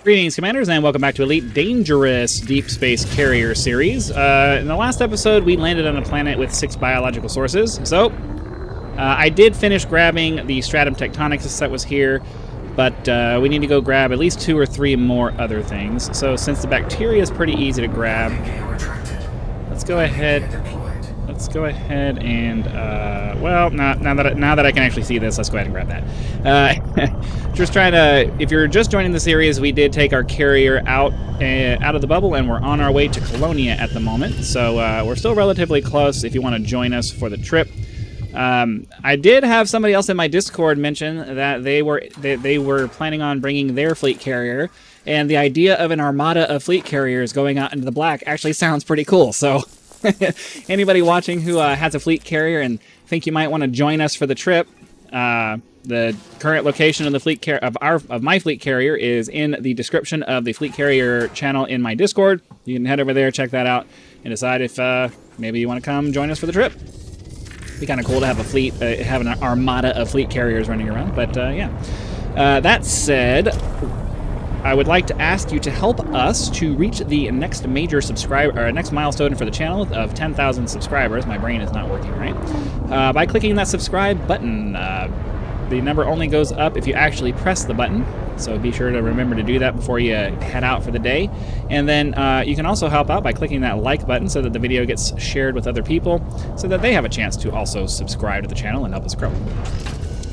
Greetings, Commanders, and welcome back to Elite Dangerous Deep Space Carrier series. In the last episode, we landed on a planet with 6 biological sources. So, I did finish grabbing the stratum tectonicus that was here, but we need to go grab at least 2 or 3 more other things. So, since the bacteria is pretty easy to grab, let's go ahead. And well, now that I can actually see this, let's go ahead and grab that. Just trying to. If you're just joining the series, we did take our carrier out of the bubble, and we're on our way to Colonia at the moment. So we're still relatively close. If you want to join us for the trip, I did have somebody else in my Discord mention that they were planning on bringing their fleet carrier, and the idea of an armada of fleet carriers going out into the black actually sounds pretty cool. So. Anybody watching who has a fleet carrier and think you might want to join us for the trip, the current location of the of my fleet carrier is in the description of the fleet carrier channel in my Discord. You can head over there, check that out, and decide if maybe you want to come join us for the trip. It'd be kind of cool to have have an armada of fleet carriers running around. But yeah, that said, I would like to ask you to help us to reach the next major next milestone for the channel of 10,000 subscribers. My brain is not working right. By clicking that subscribe button, the number only goes up if you actually press the button. So be sure to remember to do that before you head out for the day. And then you can also help out by clicking that like button so that the video gets shared with other people, so that they have a chance to also subscribe to the channel and help us grow.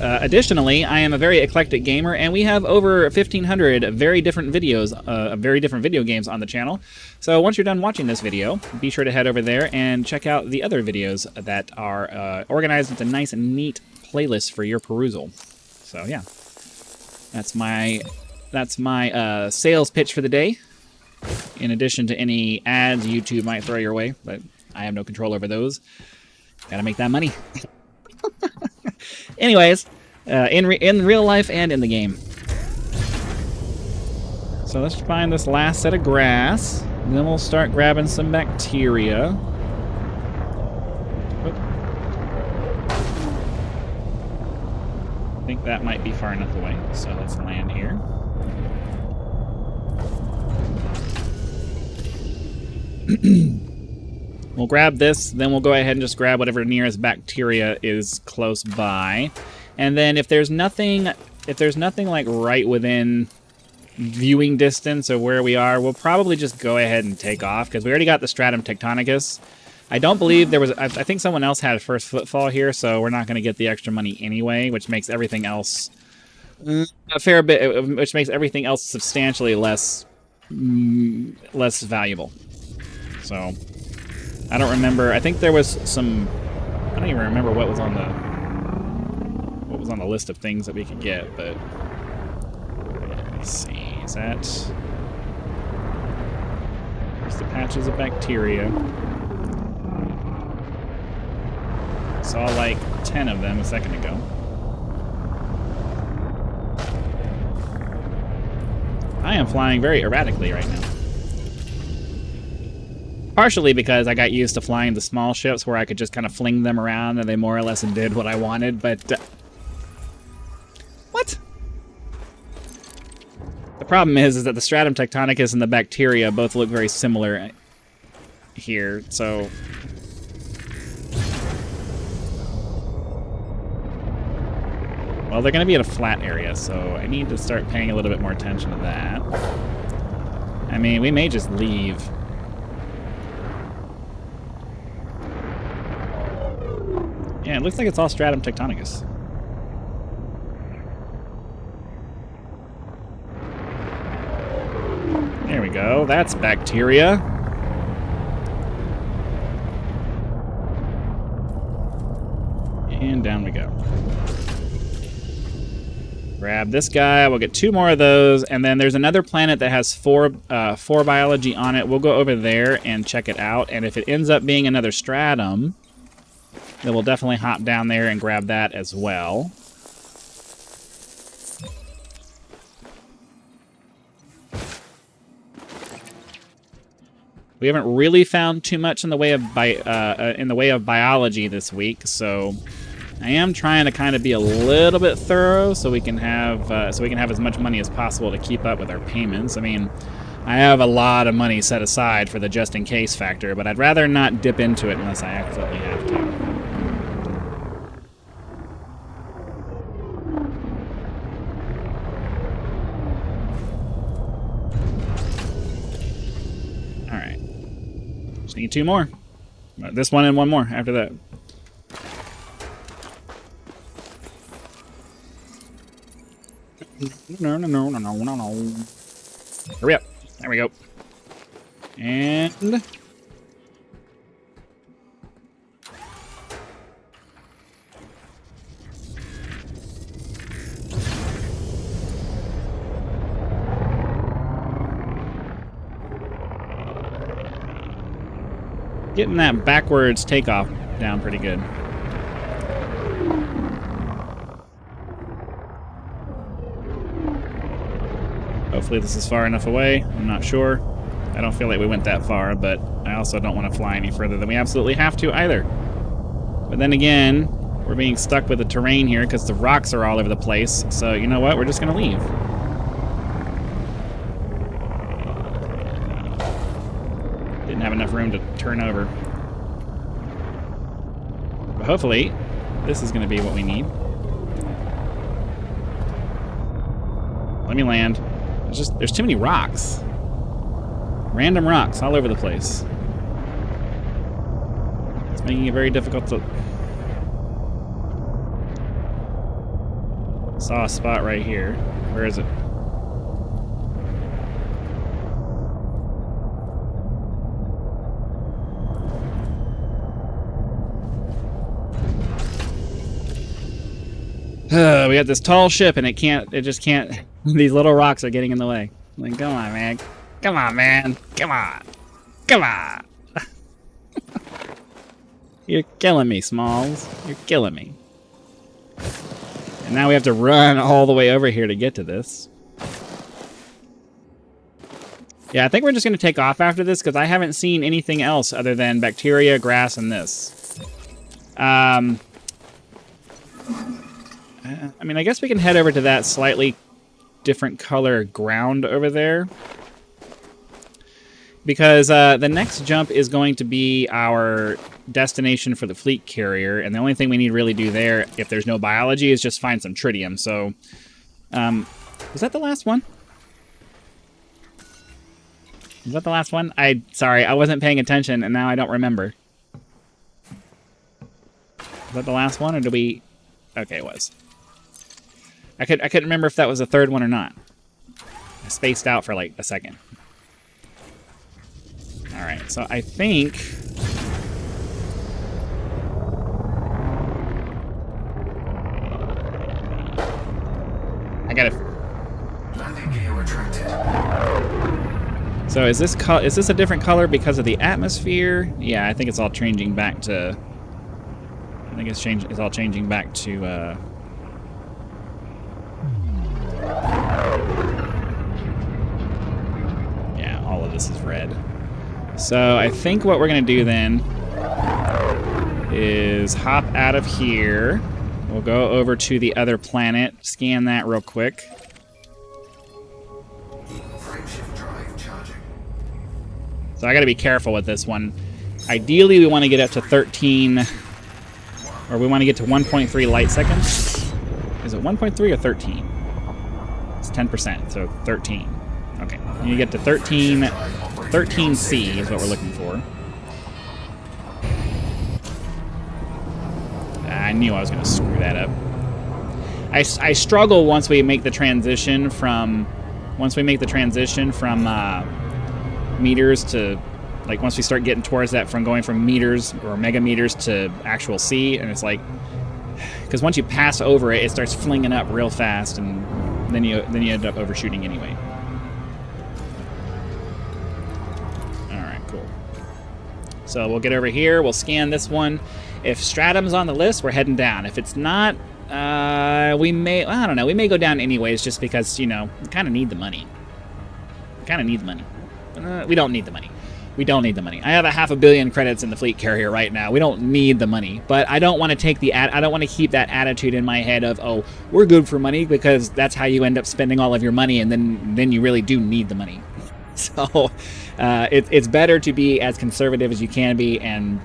Additionally, I am a very eclectic gamer, and we have over 1,500 very different videos of very different video games on the channel. So once you're done watching this video, be sure to head over there and check out the other videos that are organized into nice and neat playlists for your perusal. So yeah, that's my sales pitch for the day. In addition to any ads YouTube might throw your way, but I have no control over those. Gotta make that money. Anyways, in real life and in the game. So let's find this last set of grass. And then we'll start grabbing some bacteria. I think that might be far enough away. So let's land here. We'll grab this, then we'll go ahead and just grab whatever nearest bacteria is close by. And then if there's nothing like right within viewing distance of where we are, we'll probably just go ahead and take off, because we already got the stratum tectonicus. I don't believe there was, I think someone else had a first footfall here, so we're not going to get the extra money anyway, which makes everything else a fair bit, which makes everything else substantially less valuable. So I don't remember. I think there was some. I don't even remember what was on the list of things that we could get. But let's see. Is that? There's the patches of bacteria. Saw like 10 of them a second ago. I am flying very erratically right now. Partially because I got used to flying the small ships where I could just kind of fling them around and they more or less did what I wanted, but... What? The problem is that the stratum tectonicus and the bacteria both look very similar here, so... Well, they're going to be at a flat area, so I need to start paying a little bit more attention to that. I mean, we may just leave... Yeah, it looks like it's all stratum tectonicus. There we go. That's bacteria. And down we go. Grab this guy. We'll get 2 more of those. And then there's another planet that has 4 biology on it. We'll go over there and check it out. And if it ends up being another stratum, then we'll definitely hop down there and grab that as well. We haven't really found too much in the way of biology this week, so I am trying to kind of be a little bit thorough so we can have as much money as possible to keep up with our payments. I mean, I have a lot of money set aside for the just-in-case factor, but I'd rather not dip into it unless I absolutely have to. Alright. Just need 2 more. This one and 1 more after that. No. Hurry up. There we go. And... getting that backwards takeoff down pretty good. Hopefully this is far enough away. I'm not sure. I don't feel like we went that far, but I also don't want to fly any further than we absolutely have to either. But then again, we're being stuck with the terrain here because the rocks are all over the place. So you know what? We're just going to leave. Didn't have enough room to turn over. But hopefully, this is going to be what we need. Let me land. There's too many rocks. Random rocks all over the place. It's making it very difficult to... Saw a spot right here. Where is it? We got this tall ship and it just can't, these little rocks are getting in the way. Like, come on, man. Come on, man. Come on. Come on. You're killing me, Smalls. You're killing me. And now we have to run all the way over here to get to this. Yeah, I think we're just going to take off after this because I haven't seen anything else other than bacteria, grass, and this. I mean, I guess we can head over to that slightly different color ground over there. Because the next jump is going to be our destination for the fleet carrier, and the only thing we need to really do there, if there's no biology, is just find some tritium. So, was that the last one? Was that the last one? Sorry, I wasn't paying attention, and now I don't remember. Was that the last one, or did we... Okay, it was. I couldn't remember if that was the third one or not. I spaced out for like a second. Alright, so I think... I gotta... Landing gear retracted. So is this a different color because of the atmosphere? Yeah, I think it's all changing back to... I think it's all changing back to, yeah, all of this is red. So I think what we're going to do then is hop out of here. We'll go over to the other planet, scan that real quick. Frameshift drive charging. So I got to be careful with this one. Ideally, we want to get up to 13, or we want to get to 1.3 light seconds. Is it 1.3 or 13? It's 10%, so 13. Okay, you get to 13C is what we're looking for. I knew I was going to screw that up. I struggle once we make the transition from meters to, like, once we start getting towards that, from going from meters or megameters to actual C, and it's like, because once you pass over it, it starts flinging up real fast, and then you end up overshooting anyway. All right, cool. So we'll get over here. We'll scan this one. If Stratum's on the list, we're heading down. If it's not, we may, I don't know, we may go down anyways, just because, you know, we kind of need the money. We kind of need the money. We don't need the money. We don't need the money. I have a 500 million credits in the fleet carrier right now. We don't need the money, but I don't want to take I don't want to keep that attitude in my head of, oh, we're good for money, because that's how you end up spending all of your money, and then you really do need the money. So it's better to be as conservative as you can be and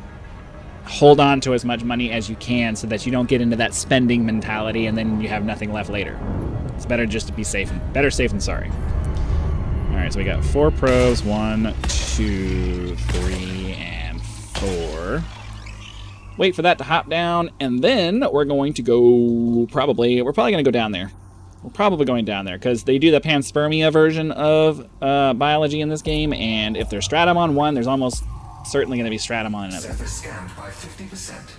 hold on to as much money as you can, so that you don't get into that spending mentality and then you have nothing left later. It's better just to be safe, and better safe than sorry. All right, so we got 4 probes, 1, 2, 3, and 4. Wait for that to hop down, and then we're going to go we're probably going to go down there. We're probably going down there, because they do the panspermia version of biology in this game, and if there's stratum on one, there's almost certainly going to be stratum on another. Surface scanned by 50%.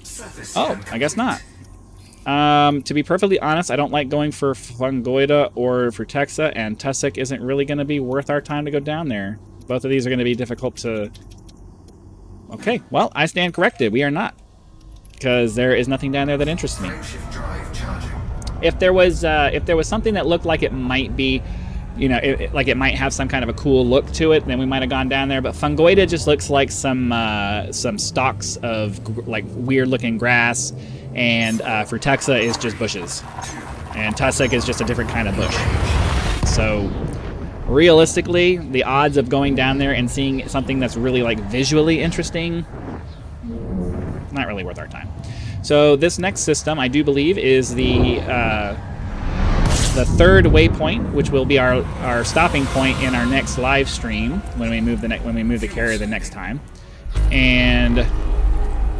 Surface Oh, scan I guess complete. not. To be perfectly honest, I don't like going for Fungoida or for Texa, and Tussock isn't really going to be worth our time to go down there. Both of these are going to be difficult to... Okay, well, I stand corrected. We are not. Because there is nothing down there that interests me. Frameshift drive charging. If there was something that looked like it might be, you know, like it might have some kind of a cool look to it, then we might have gone down there. But Fungoida just looks like some stalks of like weird looking grass, and Frutexa is just bushes, and Tussock is just a different kind of bush. So realistically, the odds of going down there and seeing something that's really like visually interesting, not really worth our time. So this next system, I do believe, is the third waypoint, which will be our stopping point in our next live stream when we move the carrier the next time. And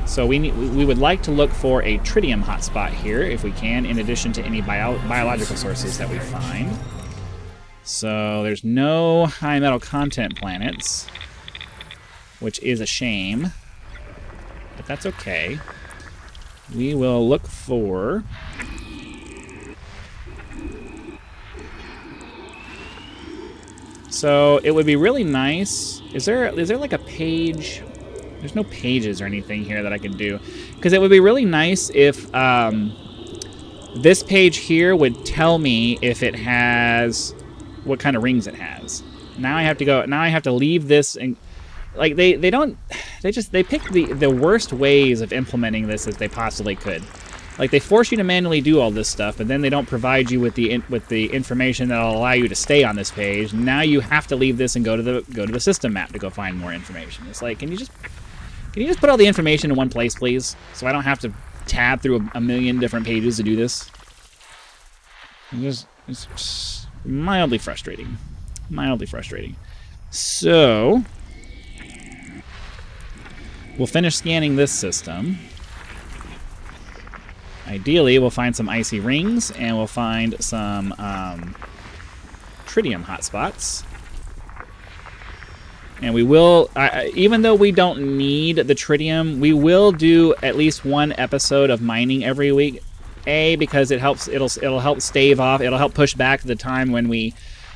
so we would like to look for a tritium hotspot here if we can, in addition to any biological sources that we find. So there's no high metal content planets, which is a shame, but that's okay. We will look for... So it would be really nice... Is there like a page? There's no pages or anything here that I can do. Because it would be really nice if this page here would tell me if it has... what kind of rings it has. Now I have to go... Now I have to leave this... and like, they pick the worst ways of implementing this as they possibly could. Like, they force you to manually do all this stuff, but then they don't provide you with the information that'll allow you to stay on this page. Now you have to leave this and go to the system map to go find more information. It's like, can you just put all the information in one place, please, so I don't have to tab through a million different pages to do this? It's just mildly frustrating. Mildly frustrating. So we'll finish scanning this system. Ideally, we'll find some icy rings, and we'll find some tritium hotspots. And we will, even though we don't need the tritium, we will do at least one episode of mining every week. A, because it'll help stave off, it'll help push back the time when we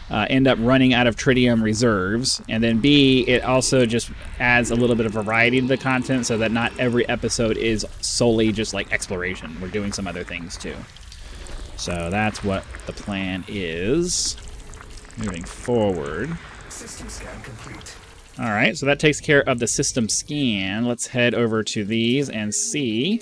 end up running out of tritium reserves, and then B, it also just adds a little bit of variety to the content so that not every episode is solely just like exploration. We're doing some other things too. So that's what the plan is moving forward. System scan complete. All right, so that takes care of the system scan. Let's head over to these and see.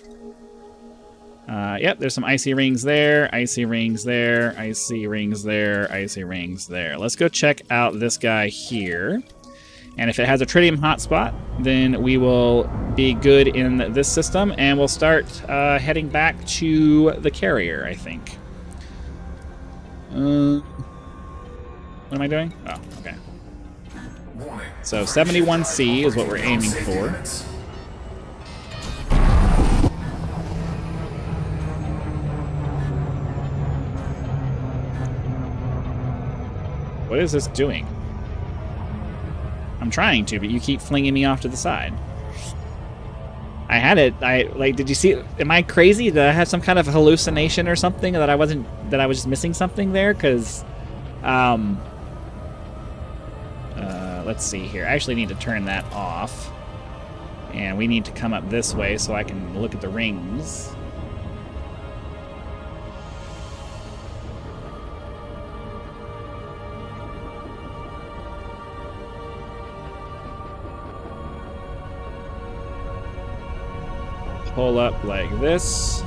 Yep, there's some icy rings there, icy rings there, icy rings there, icy rings there. Let's go check out this guy here. And if it has a tritium hotspot, then we will be good in this system, and we'll start heading back to the carrier, I think. What am I doing? Oh, okay. Warning. So 71C is what we're aiming for. What is this doing? I'm trying to, but you keep flinging me off to the side. I had it. Did you see it? Am I crazy? Did I have some kind of hallucination or something that I was just missing something there? Because, let's see here. I actually need to turn that off. And we need to come up this way so I can look at the rings. pull up like this.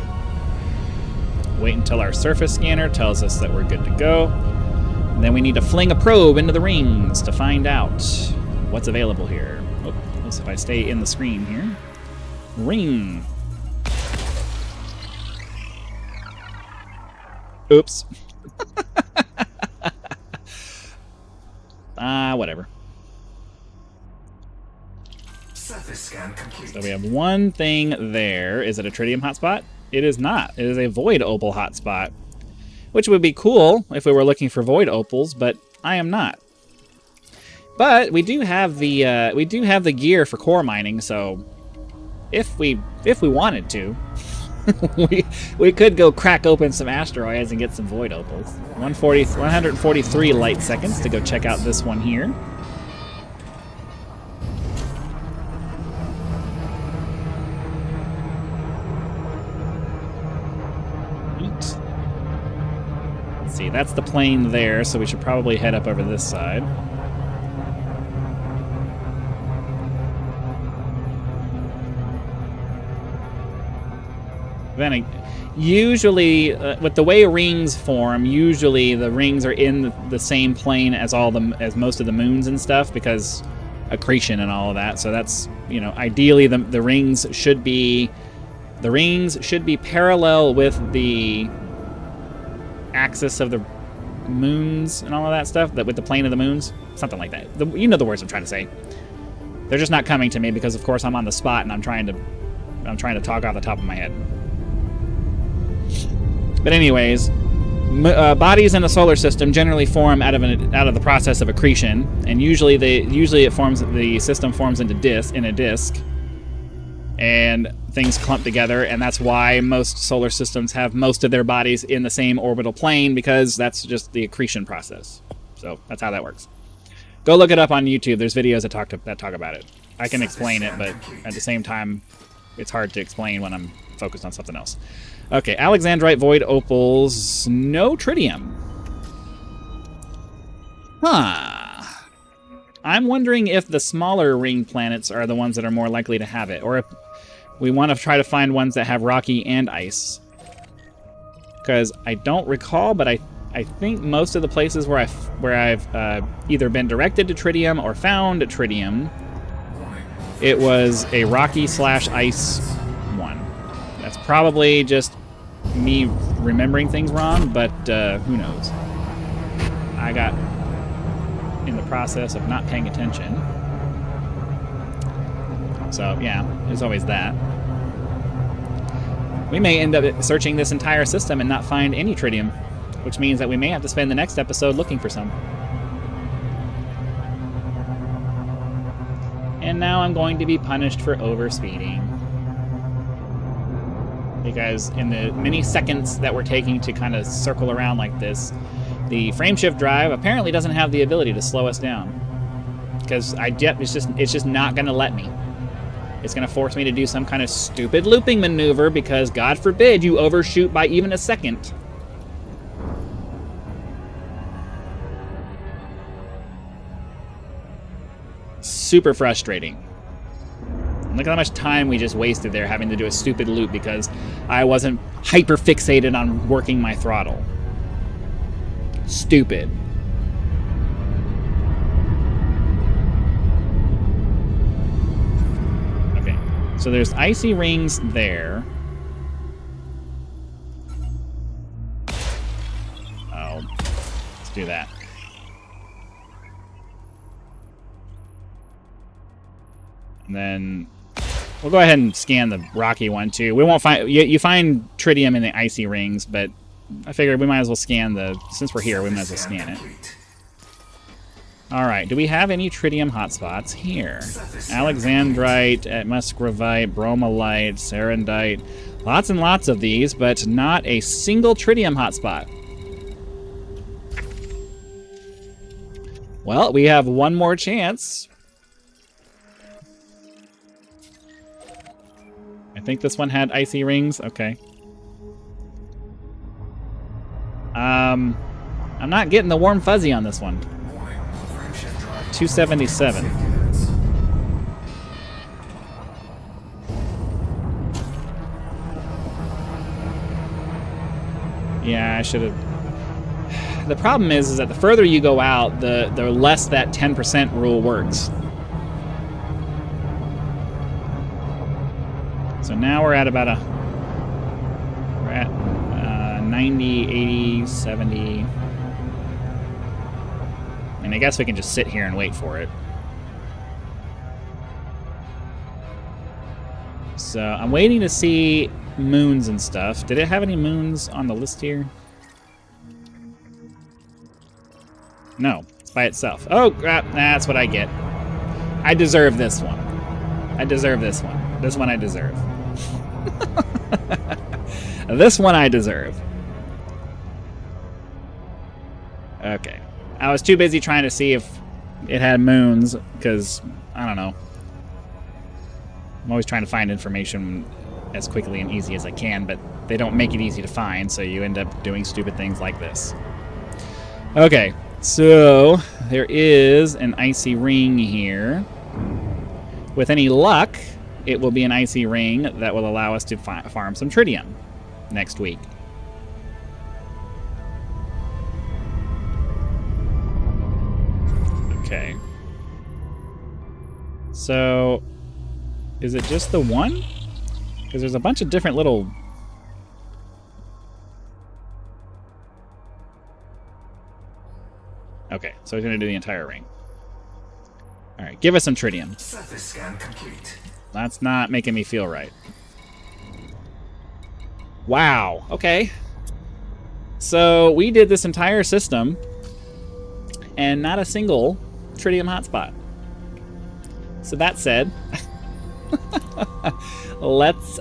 Wait until our surface scanner tells us that we're good to go. And then we need to fling a probe into the rings to find out what's available here. Oh, if I stay in the screen here. Ring. Oops. Whatever. Surface scan complete. So we have one thing there. Is it a tritium hotspot? It is not. It is a void opal hotspot, which would be cool if we were looking for void opals, but I am not. But we do have the gear for core mining, so if we wanted to, we could go crack open some asteroids and get some void opals. 143 light seconds to go check out this one here. Let's see, that's the plane there, so we should probably head up over this side. Then, usually, with the way rings form, usually the rings are in the same plane as most of the moons and stuff, because accretion and all of that. So that's, you know, ideally the rings should be parallel with the axis of the moons and all of that stuff. That with the plane of the moons, something like that. You know the words I'm trying to say. They're just not coming to me because, of course, I'm on the spot and I'm trying to talk off the top of my head. But anyways, bodies in the solar system generally form out of the process of accretion, and usually the system forms in a disk, and things clump together, and that's why most solar systems have most of their bodies in the same orbital plane, because that's just the accretion process. So that's how that works. Go look it up on YouTube. There's videos that talk about it. I can explain it, but at the same time, it's hard to explain when I'm focused on something else. Okay, Alexandrite void opals, no tritium. Huh. I'm wondering if the smaller ring planets are the ones that are more likely to have it, or if we want to try to find ones that have rocky and ice. Because I don't recall, but I think most of the places where I've either been directed to tritium or found tritium, it was a rocky/ice one. That's probably just me remembering things wrong, but who knows? I got in the process of not paying attention. So yeah, there's always that. We may end up searching this entire system and not find any tritium, which means that we may have to spend the next episode looking for some. And now I'm going to be punished for overspeeding. Because in the many seconds that we're taking to kind of circle around like this, the frameshift drive apparently doesn't have the ability to slow us down. Because it's just not going to let me. It's going to force me to do some kind of stupid looping maneuver because, God forbid, you overshoot by even a second. Super frustrating. Look at how much time we just wasted there having to do a stupid loop because I wasn't hyper fixated on working my throttle. Stupid. Okay, so there's icy rings there. Oh, let's do that. And then we'll go ahead and scan the rocky one too. We won't find you find tritium in the icy rings, but I figured we might as well scan since we're here, we might as well scan it. All right, do we have any tritium hotspots here? Alexandrite, musgravite, bromolite, serendite, lots and lots of these, but not a single tritium hotspot. Well, we have one more chance. I think this one had icy rings. Okay. I'm not getting the warm fuzzy on this one. 277. Yeah, I should have... The problem is that the further you go out, the less that 10% rule works. So now we're at about we're at 90, 80, 70. And I guess we can just sit here and wait for it. So I'm waiting to see moons and stuff. Did it have any moons on the list here? No, it's by itself. Oh, crap. That's what I get. I deserve this one. I deserve this one. This one I deserve. This one I deserve. Okay. I was too busy trying to see if it had moons, because, I don't know. I'm always trying to find information as quickly and easy as I can, but they don't make it easy to find, so you end up doing stupid things like this. Okay, so there is an icy ring here. With any luck, it will be an icy ring that will allow us to farm some tritium next week. Okay. So, is it just the one? Because there's a bunch of different little... Okay, so he's going to do the entire ring. Alright, give us some tritium. Surface scan complete. That's not making me feel right. Wow, okay. So, we did this entire system, and not a single tritium hotspot. So that said, let's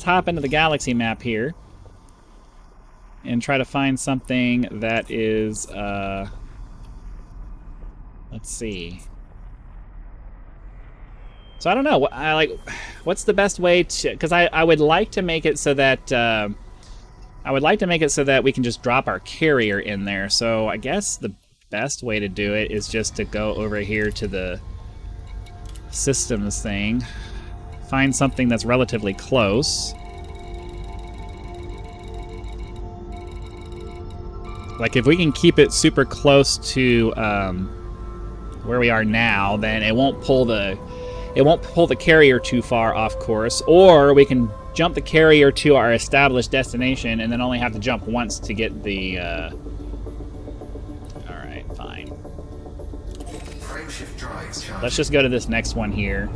hop into the galaxy map here and try to find something that is let's see. So I don't know. What's the best way to? Because I would like to make it so that we can just drop our carrier in there. So I guess the best way to do it is just to go over here to the systems thing, find something that's relatively close. Like if we can keep it super close to where we are now, then it won't pull the carrier too far off course, or we can jump the carrier to our established destination and then only have to jump once to get the alright, fine. Frameshift drive charging. Let's just go to this next one here.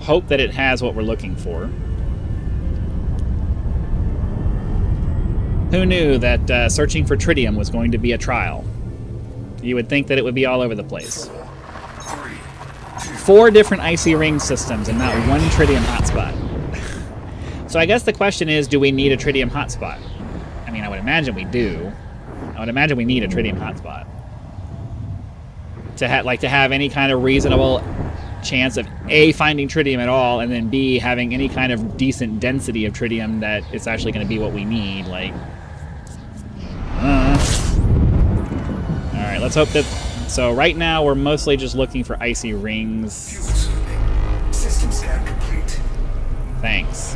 Hope that it has what we're looking for. Who knew that searching for tritium was going to be a trial? You would think that it would be all over the place. 4 different icy ring systems and not one tritium hotspot. So I guess the question is, do we need a tritium hotspot? I mean, I would imagine we do. I would imagine we need a tritium hotspot to have any kind of reasonable chance of A, finding tritium at all, and then B, having any kind of decent density of tritium that it's actually going to be what we need. Like, alright, let's hope that... So right now we're mostly just looking for icy rings. Fuel sweeping. System scan complete. Thanks.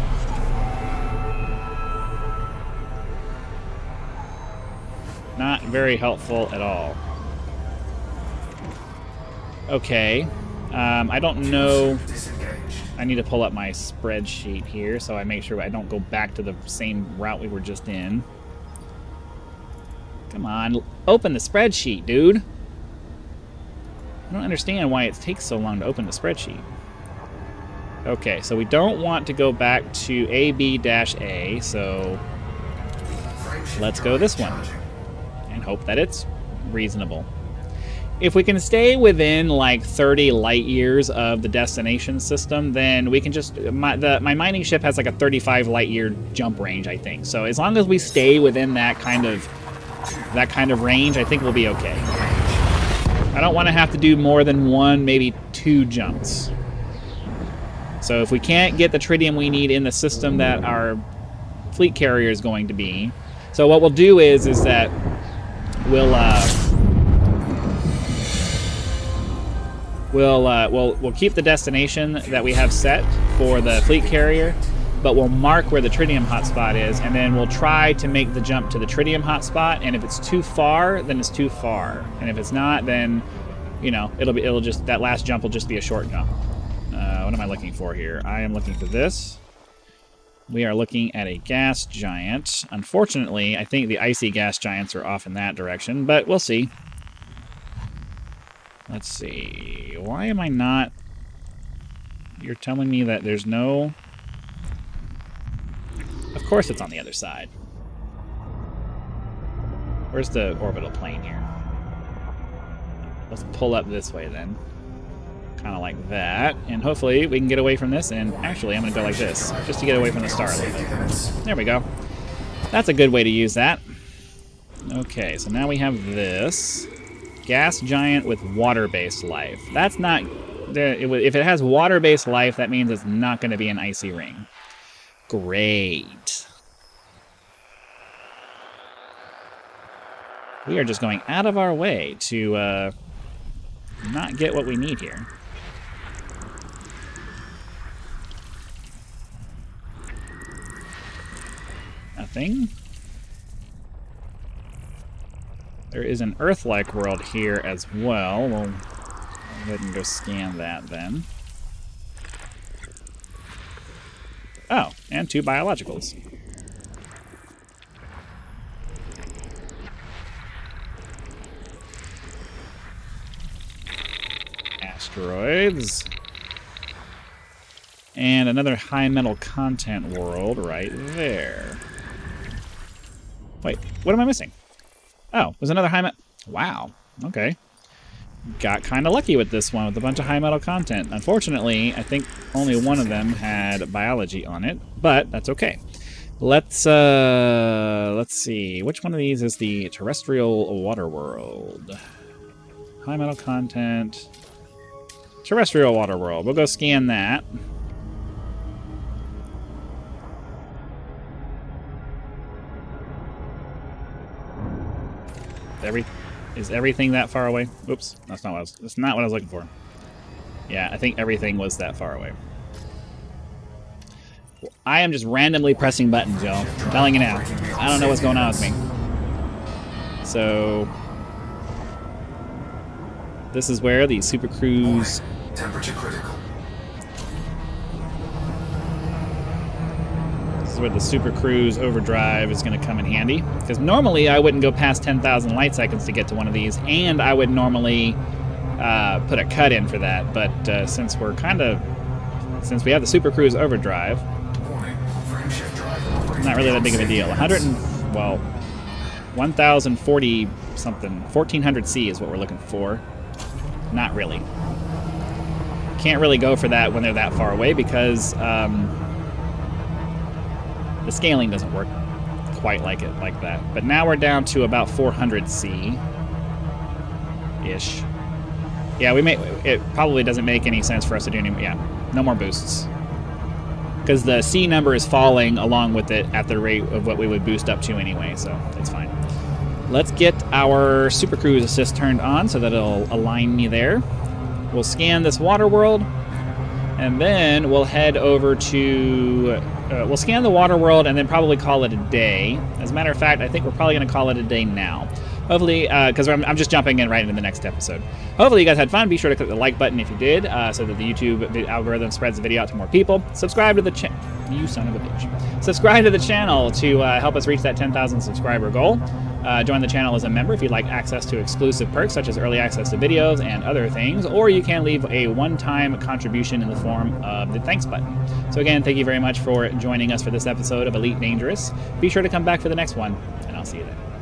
Not very helpful at all. Okay. I don't know... I need to pull up my spreadsheet here so I make sure I don't go back to the same route we were just in. Come on, open the spreadsheet, dude. I don't understand why it takes so long to open the spreadsheet. Okay, so we don't want to go back to AB-A, so let's go this one and hope that it's reasonable. If we can stay within like 30 light years of the destination system, then we can just... My mining ship has like a 35 light year jump range, I think. So as long as we stay within that kind of range, I think we'll be okay. I don't want to have to do more than 1, maybe 2 jumps. So if we can't get the tritium we need in the system that our fleet carrier is going to be, so what we'll do is that we'll keep the destination that we have set for the fleet carrier, but we'll mark where the tritium hotspot is, and then we'll try to make the jump to the tritium hotspot. And if it's too far, then it's too far. And if it's not, then, you know, it'll just, that last jump will just be a short jump. What am I looking for here? I am looking for this. We are looking at a gas giant. Unfortunately, I think the icy gas giants are off in that direction, but we'll see. Let's see. Why am I not... You're telling me that there's no... Of course it's on the other side. Where's the orbital plane here? Let's pull up this way then. Kind of like that. And hopefully we can get away from this. And actually, I'm going to go like this, just to get away from the star a little bit. There we go. That's a good way to use that. Okay, so now we have this. Gas giant with water-based life. That's not... If it has water-based life, that means it's not going to be an icy ring. Great. We are just going out of our way to not get what we need here. Nothing. There is an Earth-like world here as well. We'll go ahead and go scan that then. Oh, and 2 biologicals. Asteroids. And another high metal content world right there. Wait, what am I missing? Oh, there's another high metal... Wow, okay. Got kind of lucky with this one with a bunch of high metal content. Unfortunately, I think only one of them had biology on it, but that's okay. Let's see. Which one of these is the terrestrial water world? High metal content. Terrestrial water world. We'll go scan that. Is everything that far away? Oops, that's not what I was looking for. Yeah, I think everything was that far away. Well, I am just randomly pressing buttons, y'all. I'm telling you now. I don't know what's going on with me. So this is where the Super Cruise... Temperature critical. This is where the Super Cruise Overdrive is going to come in handy. Because normally I wouldn't go past 10,000 light seconds to get to one of these, and I would normally put a cut in for that. But since we have the Super Cruise Overdrive, not really that big of a deal. 1,040 something, 1,400 C is what we're looking for. Not really. Can't really go for that when they're that far away because the scaling doesn't work quite like that. But now we're down to about 400 C ish. Yeah, it probably doesn't make any sense for us to do any. Yeah, no more boosts because the C number is falling along with it at the rate of what we would boost up to anyway. So it's fine. Let's get our Super Cruise assist turned on so that it'll align me there. We'll scan this water world, and then we'll head over to... we'll scan the water world and then probably call it a day. As a matter of fact, I think we're probably going to call it a day now. Hopefully, because I'm just jumping in right into the next episode. Hopefully you guys had fun. Be sure to click the like button if you did, so that the YouTube algorithm spreads the video out to more people. Subscribe to the channel. You son of a bitch. Subscribe to the channel to help us reach that 10,000 subscriber goal. Join the channel as a member if you'd like access to exclusive perks such as early access to videos and other things, or you can leave a one-time contribution in the form of the thanks button. So again, thank you very much for joining us for this episode of Elite Dangerous. Be sure to come back for the next one, and I'll see you then.